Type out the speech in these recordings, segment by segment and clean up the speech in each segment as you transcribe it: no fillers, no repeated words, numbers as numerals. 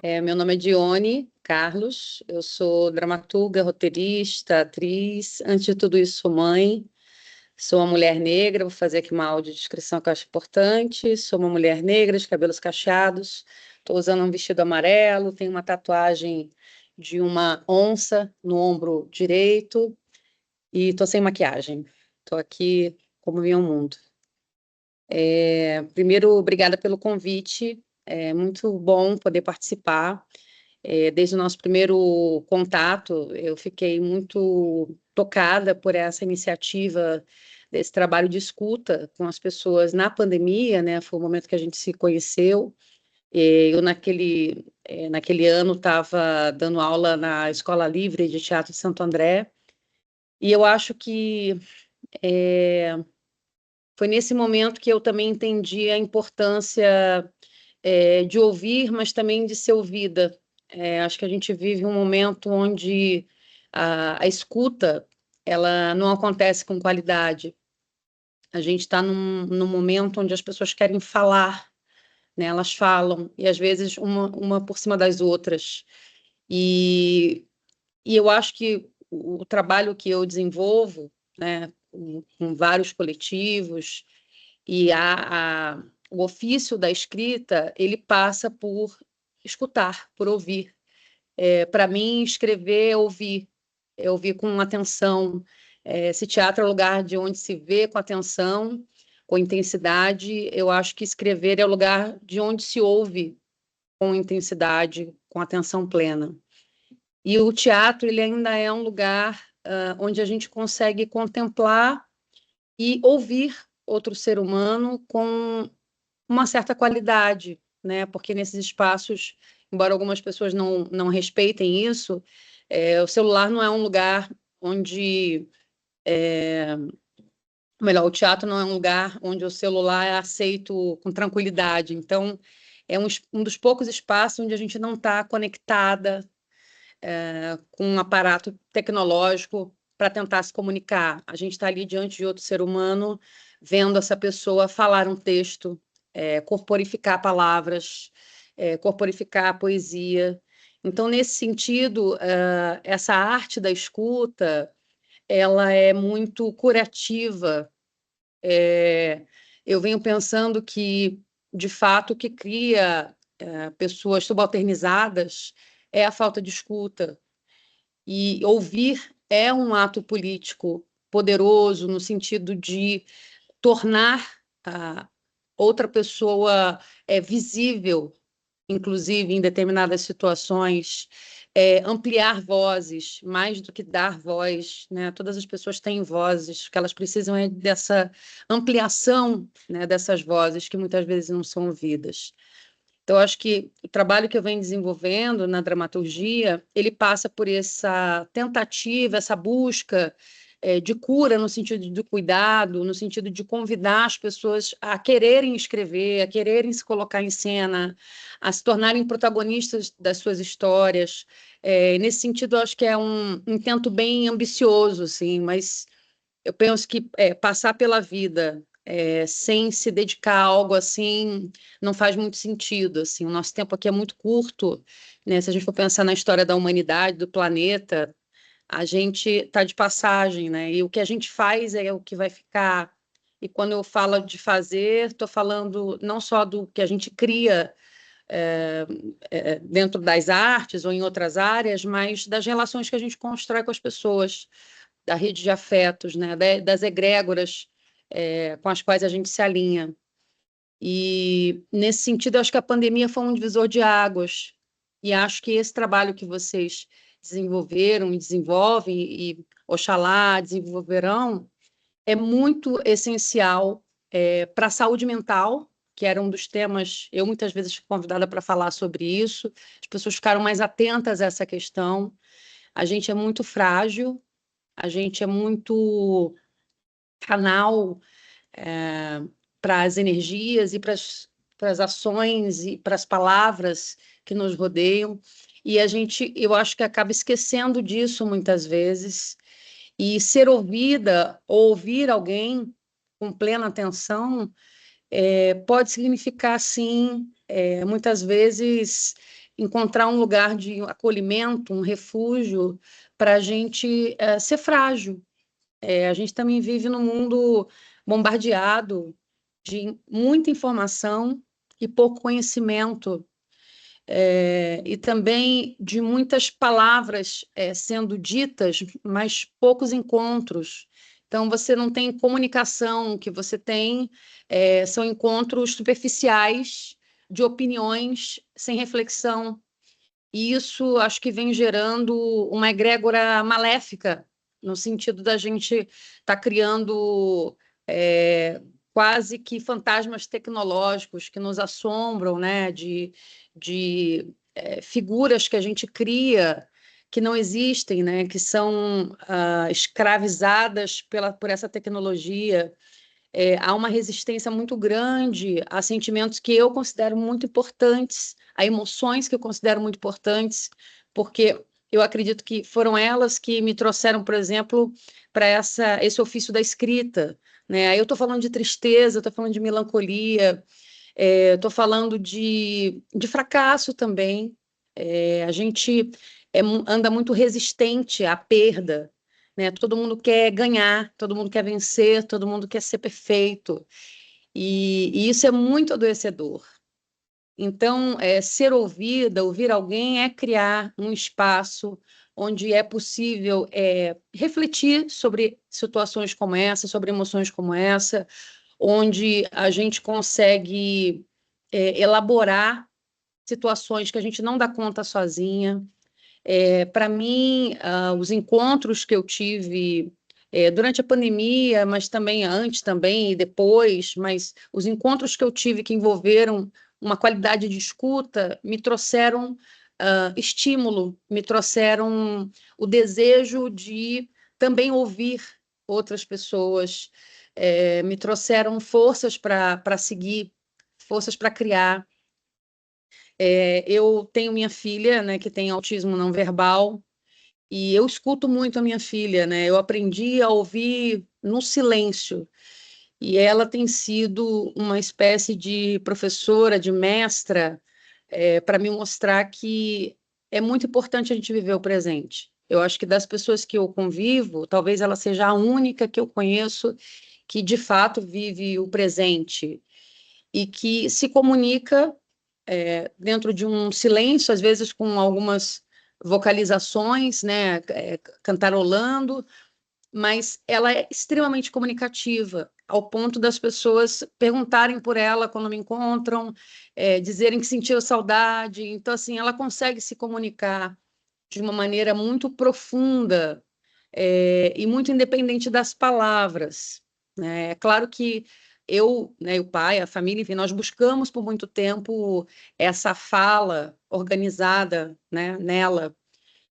Meu nome é Dione Carlos, eu sou dramaturga, roteirista, atriz. Antes de tudo isso, sou mãe, sou uma mulher negra. Vou fazer aqui uma audiodescrição que eu acho importante. Sou uma mulher negra, de cabelos cacheados, estou usando um vestido amarelo, tenho uma tatuagem de uma onça no ombro direito e estou sem maquiagem. Estou aqui como vi o mundo. Primeiro, obrigada pelo convite, é muito bom poder participar. Desde o nosso primeiro contato, eu fiquei muito tocada por essa iniciativa desse trabalho de escuta com as pessoas na pandemia, né? Foi o momento que a gente se conheceu. Eu, naquele ano, estava dando aula na Escola Livre de Teatro de Santo André, e eu acho que foi nesse momento que eu também entendi a importância, de ouvir, mas também de ser ouvida. Acho que a gente vive um momento onde a escuta ela não acontece com qualidade. A gente está num momento onde as pessoas querem falar, né? Elas falam, e às vezes uma por cima das outras. E, e eu acho que o trabalho que eu desenvolvo, né, com vários coletivos, e o ofício da escrita, ele passa por escutar, por ouvir. Para mim, escrever é ouvir com atenção. Se teatro é o lugar de onde se vê com atenção, com intensidade, eu acho que escrever é o lugar de onde se ouve com intensidade, com atenção plena. E o teatro, ele ainda é um lugar onde a gente consegue contemplar e ouvir outro ser humano com uma certa qualidade, né? Porque nesses espaços, embora algumas pessoas não respeitem isso, o celular não é um lugar onde, melhor, o teatro não é um lugar onde o celular é aceito com tranquilidade. Então, é um dos poucos espaços onde a gente não está conectada com um aparato tecnológico para tentar se comunicar. A gente está ali diante de outro ser humano, vendo essa pessoa falar um texto, corporificar palavras, corporificar a poesia. Então, nesse sentido, essa arte da escuta, ela é muito curativa. Eu venho pensando que, de fato, o que cria pessoas subalternizadas é a falta de escuta. E ouvir é um ato político poderoso no sentido de tornar a outra pessoa visível, inclusive em determinadas situações, ampliar vozes, mais do que dar voz, né? Todas as pessoas têm vozes, o que elas precisam é dessa ampliação, né, dessas vozes que muitas vezes não são ouvidas. Então, acho que o trabalho que eu venho desenvolvendo na dramaturgia, ele passa por essa tentativa, essa busca de cura, no sentido de cuidado, no sentido de convidar as pessoas a quererem escrever, a quererem se colocar em cena, a se tornarem protagonistas das suas histórias. Nesse sentido, eu acho que é um intento bem ambicioso, assim, mas eu penso que passar pela vida sem se dedicar a algo assim não faz muito sentido. Assim, o nosso tempo aqui é muito curto, né? Se a gente for pensar na história da humanidade, do planeta, a gente está de passagem, né? E o que a gente faz é o que vai ficar. E quando eu falo de fazer, estou falando não só do que a gente cria dentro das artes ou em outras áreas, mas das relações que a gente constrói com as pessoas, da rede de afetos, né, das egrégoras com as quais a gente se alinha. E, nesse sentido, eu acho que a pandemia foi um divisor de águas. E acho que esse trabalho que vocês desenvolveram e desenvolvem, e oxalá desenvolverão, é muito essencial para a saúde mental, que era um dos temas, eu muitas vezes fui convidada para falar sobre isso, as pessoas ficaram mais atentas a essa questão. A gente é muito frágil, a gente é muito canal para as energias e para as ações e para as palavras que nos rodeiam. E a gente, eu acho que acaba esquecendo disso muitas vezes. E ser ouvida ou ouvir alguém com plena atenção pode significar, sim, muitas vezes encontrar um lugar de acolhimento, um refúgio para a gente ser frágil. A gente também vive num mundo bombardeado de muita informação e pouco conhecimento, e também de muitas palavras sendo ditas, mas poucos encontros. Então, você não tem comunicação, o que você tem são encontros superficiais de opiniões sem reflexão. E isso acho que vem gerando uma egrégora maléfica, no sentido da gente estar criando quase que fantasmas tecnológicos que nos assombram, né? De figuras que a gente cria que não existem, né? Que são escravizadas por essa tecnologia. Há uma resistência muito grande a sentimentos que eu considero muito importantes, a emoções que eu considero muito importantes, porque eu acredito que foram elas que me trouxeram, por exemplo, para esse ofício da escrita, né? Aí eu estou falando de tristeza, estou falando de melancolia, estou falando de fracasso também. A gente anda muito resistente à perda, né? Todo mundo quer ganhar, todo mundo quer vencer, todo mundo quer ser perfeito. E isso é muito adoecedor. Então, ser ouvida, ouvir alguém, é criar um espaço onde é possível refletir sobre situações como essa, sobre emoções como essa, onde a gente consegue elaborar situações que a gente não dá conta sozinha. Para mim, os encontros que eu tive durante a pandemia, mas também antes também e depois, mas os encontros que eu tive que envolveram uma qualidade de escuta me trouxeram estímulo, me trouxeram o desejo de também ouvir outras pessoas, me trouxeram forças para seguir, forças para criar. Eu tenho minha filha, né, que tem autismo não verbal, e eu escuto muito a minha filha, né? Eu aprendi a ouvir no silêncio, e ela tem sido uma espécie de professora, de mestra, para me mostrar que é muito importante a gente viver o presente. Eu acho que das pessoas que eu convivo, talvez ela seja a única que eu conheço que de fato vive o presente e que se comunica dentro de um silêncio, às vezes com algumas vocalizações, né, cantarolando, mas ela é extremamente comunicativa, ao ponto das pessoas perguntarem por ela quando me encontram, dizerem que sentiram saudade. Então, assim, ela consegue se comunicar de uma maneira muito profunda, e muito independente das palavras, né? É claro que eu, né, o pai, a família, enfim, nós buscamos por muito tempo essa fala organizada, né, nela,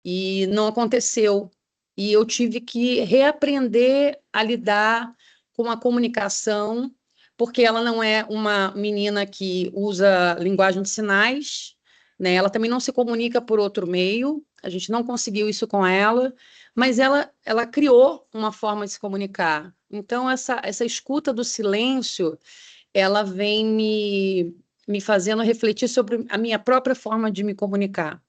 e não aconteceu. E eu tive que reaprender a lidar com a comunicação, porque ela não é uma menina que usa linguagem de sinais, né? Ela também não se comunica por outro meio, a gente não conseguiu isso com ela, mas ela criou uma forma de se comunicar. Então, essa escuta do silêncio, ela vem me fazendo refletir sobre a minha própria forma de me comunicar,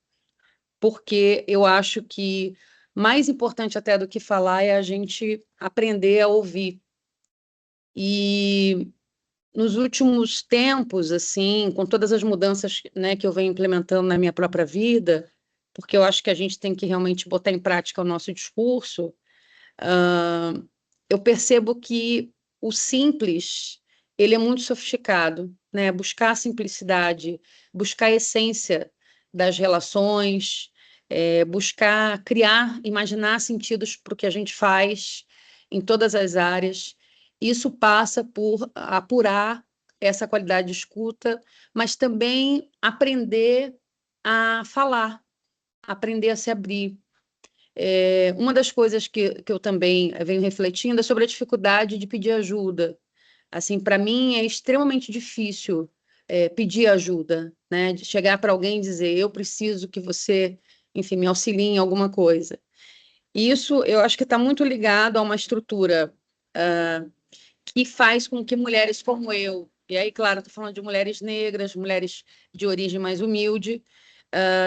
porque eu acho que mais importante até do que falar é a gente aprender a ouvir. E nos últimos tempos, assim, com todas as mudanças, né, que eu venho implementando na minha própria vida, porque eu acho que a gente tem que realmente botar em prática o nosso discurso, ah, eu percebo que o simples, ele é muito sofisticado, né? Buscar a simplicidade, buscar a essência das relações, buscar criar, imaginar sentidos para o que a gente faz em todas as áreas. Isso passa por apurar essa qualidade de escuta, mas também aprender a falar, aprender a se abrir. Uma das coisas que eu também venho refletindo é sobre a dificuldade de pedir ajuda. Assim, para mim é extremamente difícil pedir ajuda, né? De chegar para alguém e dizer, eu preciso que você, enfim, me auxilie em alguma coisa. E isso eu acho que está muito ligado a uma estrutura que faz com que mulheres como eu, e aí, claro, estou falando de mulheres negras, mulheres de origem mais humilde,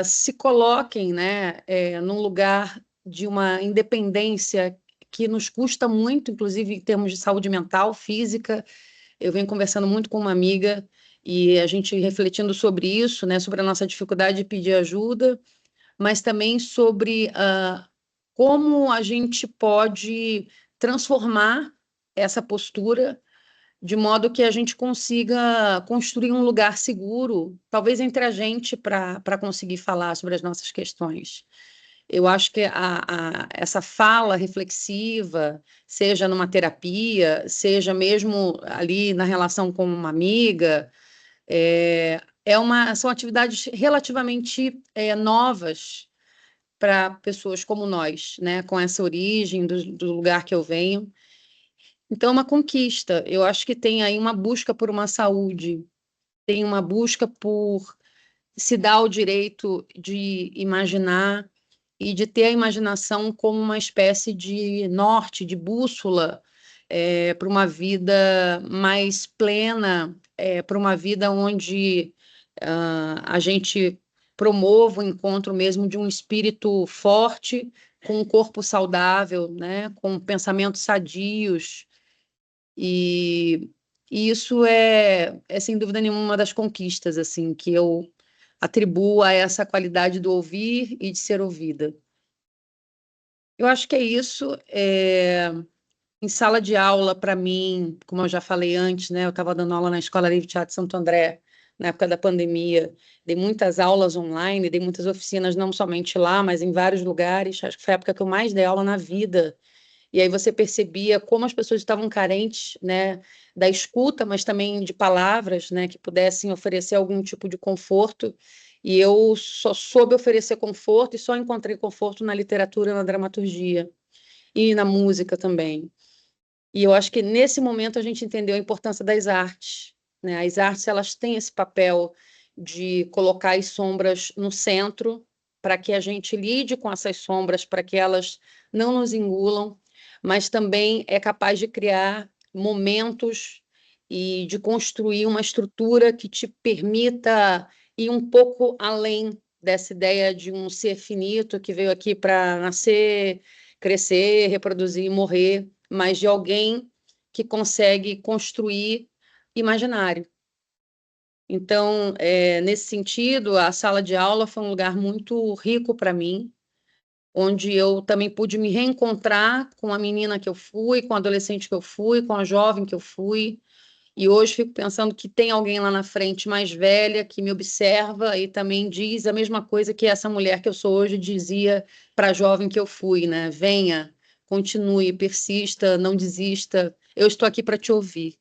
se coloquem, né, num lugar de uma independência que nos custa muito, inclusive em termos de saúde mental, física. Eu venho conversando muito com uma amiga e a gente refletindo sobre isso, né, sobre a nossa dificuldade de pedir ajuda, mas também sobre como a gente pode transformar essa postura de modo que a gente consiga construir um lugar seguro, talvez entre a gente, para conseguir falar sobre as nossas questões. Eu acho que essa fala reflexiva, seja numa terapia, seja mesmo ali na relação com uma amiga, são atividades relativamente novas para pessoas como nós, né, com essa origem do lugar que eu venho. Então, é uma conquista. Eu acho que tem aí uma busca por uma saúde, tem uma busca por se dar o direito de imaginar e de ter a imaginação como uma espécie de norte, de bússola, para uma vida mais plena, para uma vida onde a gente promova o encontro mesmo de um espírito forte com um corpo saudável, né, com pensamentos sadios. E, e isso sem dúvida nenhuma, uma das conquistas assim que eu atribuo a essa qualidade do ouvir e de ser ouvida. Eu acho que é isso. Em sala de aula, para mim, como eu já falei antes, né, eu estava dando aula na Escola Livre de Teatro Santo André, na época da pandemia, dei muitas aulas online, dei muitas oficinas, não somente lá, mas em vários lugares. Acho que foi a época que eu mais dei aula na vida. E aí você percebia como as pessoas estavam carentes, né, da escuta, mas também de palavras, né, que pudessem oferecer algum tipo de conforto. E eu só soube oferecer conforto e só encontrei conforto na literatura, na dramaturgia e na música também. E eu acho que nesse momento a gente entendeu a importância das artes, né? As artes, elas têm esse papel de colocar as sombras no centro para que a gente lide com essas sombras, para que elas não nos engulam, mas também é capaz de criar momentos e de construir uma estrutura que te permita ir um pouco além dessa ideia de um ser finito que veio aqui para nascer, crescer, reproduzir e morrer, mas de alguém que consegue construir imaginário. Então, nesse sentido, a sala de aula foi um lugar muito rico para mim, onde eu também pude me reencontrar com a menina que eu fui, com a adolescente que eu fui, com a jovem que eu fui. E hoje fico pensando que tem alguém lá na frente mais velha que me observa e também diz a mesma coisa que essa mulher que eu sou hoje dizia para a jovem que eu fui, né? Venha, continue, persista, não desista. Eu estou aqui para te ouvir.